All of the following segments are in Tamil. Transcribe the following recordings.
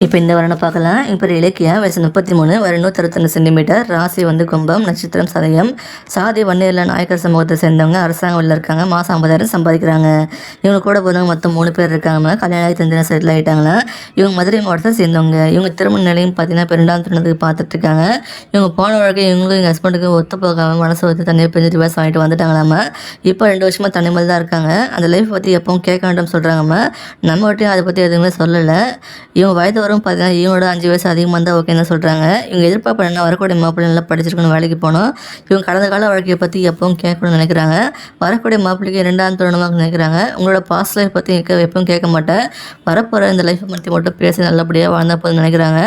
இப்போ இந்த வரணும் பார்க்கலாம். இப்போ இலக்கியா வயசு 33, வயது 161 சென்டிமீட்டர், ராசி வந்து கும்பம், நட்சத்திரம் சதயம், சாதி வன்னியர்ல நாயக்கர் சமூகத்தை சேர்ந்தவங்க, அரசாங்க வேலையில் இருக்காங்க, மாதம் 50,000 சம்பாதிக்கிறாங்க. இவங்க கூட போகிறவங்க மொத்தம் 3 பேர் இருக்காங்க. கல்யாணம் ஆகி தந்திரம் செட்டில் ஆகிட்டாங்களா. இவங்க மதுரை மாவட்டத்தை சேர்ந்தவங்க. இவங்க திருமண நிலையம் பார்த்தீங்கன்னா இப்போ 2ஆம் திருமணத்துக்கு பார்த்துட்டு இருக்காங்க. இவங்க போன வாழ்க்கை இவங்களும் எங்கள் ஹஸ்பண்டுக்கு ஒத்து போகாமல் மனசு ஒத்து தண்ணியை பிரிஞ்சு டிவைஸ் வாங்கிட்டு வந்துட்டாங்களாமா. இப்போ 2 வருஷமாக தனிமையில் தான் இருக்காங்க. அந்த லைஃப் பற்றி எப்பவும் கேட்க வேண்டாம்னு சொல்கிறாங்கம்மா. நம்மகிட்டையும் அதை பற்றி எதுவுமே சொல்லலை. இவங்க வயது பார்த்தீங்கன்னா இவனோட 5 வயசு அதிகமாக இருந்தால் ஓகேன்னு சொல்கிறாங்க. இவங்க எதிர்பார்ப்பு என்ன, வரக்கூடிய மாப்பிள்ளை நல்லா படிச்சிருக்கணும், வேலைக்கு போகணும். இவங்க கடந்த கால வாழ்க்கையை பற்றி எப்பவும் கேட்கணும்னு நினைக்கிறாங்க. வரக்கூடிய மாப்பிள்ளைக்கு 2ஆம் திருமணமாக நினைக்கிறாங்க. உங்களோட பாஸ்ட் லைஃப் பற்றி எப்பவும் கேட்க மாட்டேன், வரப்போகிற இந்த லைஃப்பை பற்றி மட்டும் பேசி நல்லபடியாக வாழ்ந்தால் போதுன்னு நினைக்கிறாங்க.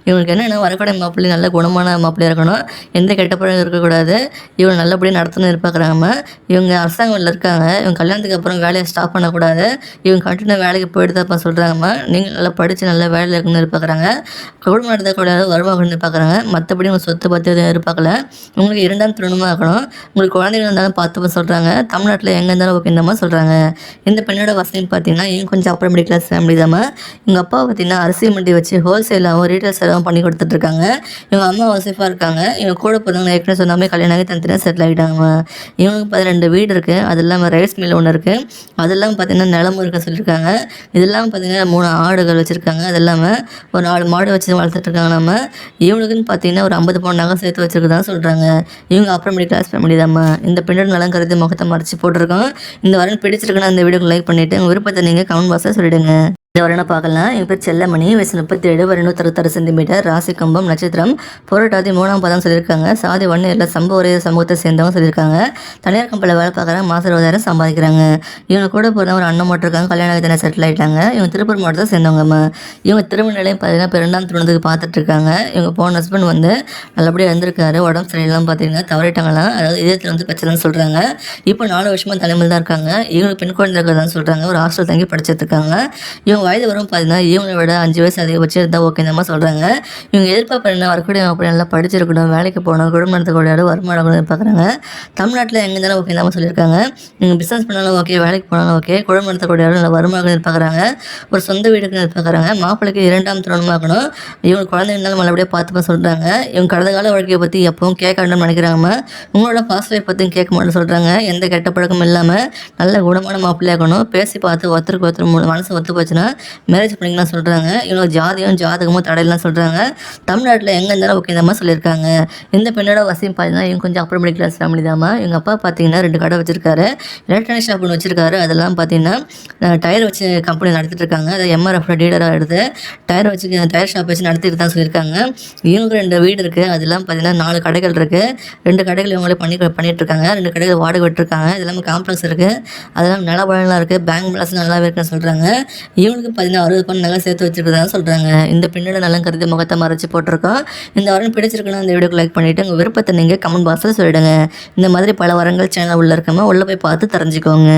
இவங்களுக்கு என்னென்னா வரக்கூடிய மாப்பிள்ளை நல்ல குணமான மாப்பிள்ளையாக இருக்கணும், எந்த கெட்ட பழக்கம் இருக்கக்கூடாது, இவங்க நல்லபடியாக நடத்தணும்னு எதிர்பார்க்குறாங்க. இவங்க அரசாங்கத்தில் இருக்காங்க. இவங்க கல்யாணத்துக்கு அப்புறம் வேலையை ஸ்டாப் பண்ணக்கூடாது, இவங்க கண்டினியூ வேலைக்கு போயிட்டு தான் சொல்கிறாங்கம்மா. நீங்கள் நல்லா படித்து நல்ல வேலையில் இருக்கணும்னு எதிர்பார்க்குறாங்க. குடும்பம் நடத்தக்கூடாது, வருமானம் எதிர்பார்க்குறாங்க. மற்றபடி உங்கள் சொத்தை பற்றி எதுவும் எதிர்பார்க்கல. உங்களுக்கு 2ஆம் திருமணமாக இருக்கணும், உங்களுக்கு குழந்தைகள் இருந்தாலும் பார்த்துப்ப சொல்கிறாங்க. தமிழ்நாட்டில் எங்கே இருந்தாலும் ஓகே இந்த மாதிரி சொல்கிறாங்க. இந்த பெண்ணோட வசதின்னு பார்த்தீங்கன்னா இவங்க கொஞ்சம் அப்பர் மிடில் கிளாஸ் ஃபேமிலி தான். எங்கள் அப்பா பார்த்தீங்கன்னா அரிசி மண்டி வச்சு ஹோல்சேலாகவும் ரீட்டைல் சேலாகவும் பண்ணி கொடுத்துட்ருக்காங்க. இவங்க அம்மா வசதியாக இருக்காங்க. இவங்க கூட போகிறவங்க ஏற்கனவே சொன்னாமே கல்யாணம் ஆகி தனித்தனியாக செட்டில் ஆகிட்டாங்க. இவங்களுக்கு 12 வீடு இருக்குது. அது இல்லாமல் ரைஸ் மில் ஒன்று இருக்குது. அது இல்லாமல் பார்த்தீங்கன்னா நிலமும் இருக்க சொல்லியிருக்காங்க. இது இல்லாமல் பார்த்தீங்கன்னா 3 ஆடுகள் வச்சுருக்காங்க. அது இல்லாமல் ஒரு 4 மாடு வச்சு வளர்த்துட்ருக்காங்க. நம்ம இவங்களுக்குன்னு பார்த்தீங்கன்னா ஒரு 50 பவுன் நகை சேர்த்து வச்சுருக்குதான் சொல்கிறாங்க. இவங்க அப்புறம் மிடில் கிளாஸ் ஃபேமிலி தான். இந்த பெண்ணோட நலம் கருதி முகத்தை மறைச்சி போட்டிருக்கோம். இந்த வாரம் பிடிச்சிருக்குன்னா அந்த வீடியோக்கு லைக் பண்ணிவிட்டு உங்கள் விருப்பத்தை நீங்கள் கமெண்ட் பாக்ஸில் சொல்லிவிடுங்க. இந்த வரணும் பார்க்கலாம். என் பேர் செல்லமணி, வயசு 37, வயது 166 சென்டிமீட்டர், ராசி கும்பம், நட்சத்திரம் புரட்டாதி 3ஆம் பாதம் சொல்லியிருக்காங்க. சாதி வன்னியர்ல ஒரே சமூகத்தை சேர்ந்தவங்க சொல்லியிருக்காங்க. தனியார் கம்பெனியில் வேலை பார்க்குறாங்க, மாதம் 20,000 சம்பாதிக்கிறாங்க. இவங்க கூட போகிற ஒரு அண்ணன் மட்டும் இருக்காங்க, கல்யாணம் ஆகி செட்டில் ஆகிட்டாங்க. இவங்க திருப்பூர் மாவட்டத்தை சேர்ந்தவங்கம்மா. இவங்க திருமண நிலையம் பார்த்தீங்கன்னா இப்போ 2ஆம் திருமணத்துக்கு பார்த்துட்டு இருக்காங்க. இவங்க போன ஹஸ்பண்ட் வந்து நல்லபடியாக இருந்திருக்காரு, உடம்பு சரியில்லாம் பார்த்தீங்கன்னா தவறிட்டாங்களாம், அதாவது இதயத்தில் வந்து பிரச்சனைன்னு சொல்கிறாங்க. இப்போ 4 வருஷமாக தலைமையில் தான் இருக்காங்க. இவங்க பெண் குழந்தை இருக்கிறதான்னு சொல்கிறாங்க. ஒரு ஹாஸ்டல் தங்கி படிச்சிருக்காங்க. இவங்க வயது வரும் பார்த்தீங்கன்னா இவங்களை விட 5 வயசு அதிகபட்சம் இருந்தால் ஓகே இந்த மாதிரி சொல்கிறாங்க. இவங்க எதிர்பார்ப்பு என்ன, வரக்கூடிய அப்படி நல்லா படிச்சிருக்கணும், வேலைக்கு போகணும், குடும்பம் நடத்தக்கூடிய வருமானம் எதிர்பார்க்குறாங்க. தமிழ்நாட்டில் எங்கே இருந்தாலும் ஓகே இந்த மாதிரி சொல்லியிருக்காங்க. நீங்கள் பிஸ்னஸ் பண்ணாலும் ஓகே, வேலைக்கு போனாலும் ஓகே, குடும்பம் நடத்தக்கூடிய நல்ல வருமானம் எதிர்பார்க்குறாங்க. ஒரு சொந்த வீடுக்கு எதிர்பார்க்குறாங்க. மாப்பிள்ளைக்கு 2ஆம் திருமணமாகணும், இவங்க குழந்தை இருந்தாலும் நல்லபடியாக பார்த்துப்ப சொல்கிறாங்க. இவங்க கடந்த கால வாழ்க்கையை பற்றி எப்பவும் கேட்க வேண்டும்னு நினைக்கிறாங்க. உங்களோட பாஸ்ட் லைஃப் பற்றியும் கேட்க மாட்டேன்னு சொல்கிறாங்க. எந்த கெட்ட பழக்கமும் இல்லாமல் நல்ல குணமான மாப்பிள்ளையாகணும், பேசி பார்த்து ஒருத்தருக்கு ஒருத்தர் மனசு ஒத்து போச்சுன்னா மேரேஜ் பண்ணிக்கலாம் சொல்கிறாங்க. இவங்க ஜாதகமும் தடையெல்லாம் சொல்கிறாங்க. தமிழ்நாட்டில் எங்கே இருந்தாலும் ஓகே இந்த மாதிரி சொல்லியிருக்காங்க. இந்த பெண்ணோட வசதியும் பார்த்தீங்கன்னா இவங்க கொஞ்சம் அப்பர் மிடில் கிளாஸ் ஃபேமிலி தான். எங்கள் அப்பா பார்த்தீங்கன்னா 2 கடை வச்சிருக்காரு, எலக்ட்ரானிக் ஷாப் ஒன்று வச்சிருக்காரு. அதெல்லாம் பார்த்தீங்கன்னா டயர் வச்சு கம்பெனி நடத்திட்டு இருக்காங்க. அதை MRF டீலராக எடுத்து டயர் ஷாப் வச்சு நடத்திட்டு தான் சொல்லியிருக்காங்க. இவங்க 2 வீடு இருக்குது. அதெல்லாம் பார்த்தீங்கன்னா 4 கடைகள் இருக்குது. 2 கடைகள் இவங்களே பண்ணிட்டு இருக்காங்க. 2 கடைகள் வாடகை விட்டுருக்காங்க. இது எல்லாமே காம்ப்ளெக்ஸ் இருக்குது. அதெல்லாம் நிலபலம்லாம் இருக்குது. பேங்க் பேலன்ஸ் நல்லாவே இருக்குன்னு சொல்கிறாங்க. இவங்களுக்கு 60 பவுன் நகை சேர்த்து வச்சுருக்கதான் சொல்கிறாங்க. இந்த பெண்ணோட நலம் கருதி முகத்தை மறைச்சி போட்டிருக்கோம். இந்த வாரம் பிடிச்சிருக்குன்னா இந்த வீடியோக்கு லைக் பண்ணிவிட்டு உங்கள் விருப்பத்தை நீங்கள் கமெண்ட் பாக்ஸில் சொல்லிவிடுங்க. இந்த மாதிரி பல வரங்கள் சேனல் உள்ள இருக்கமா உள்ளே போய் பார்த்து தெரிஞ்சுக்கோங்க.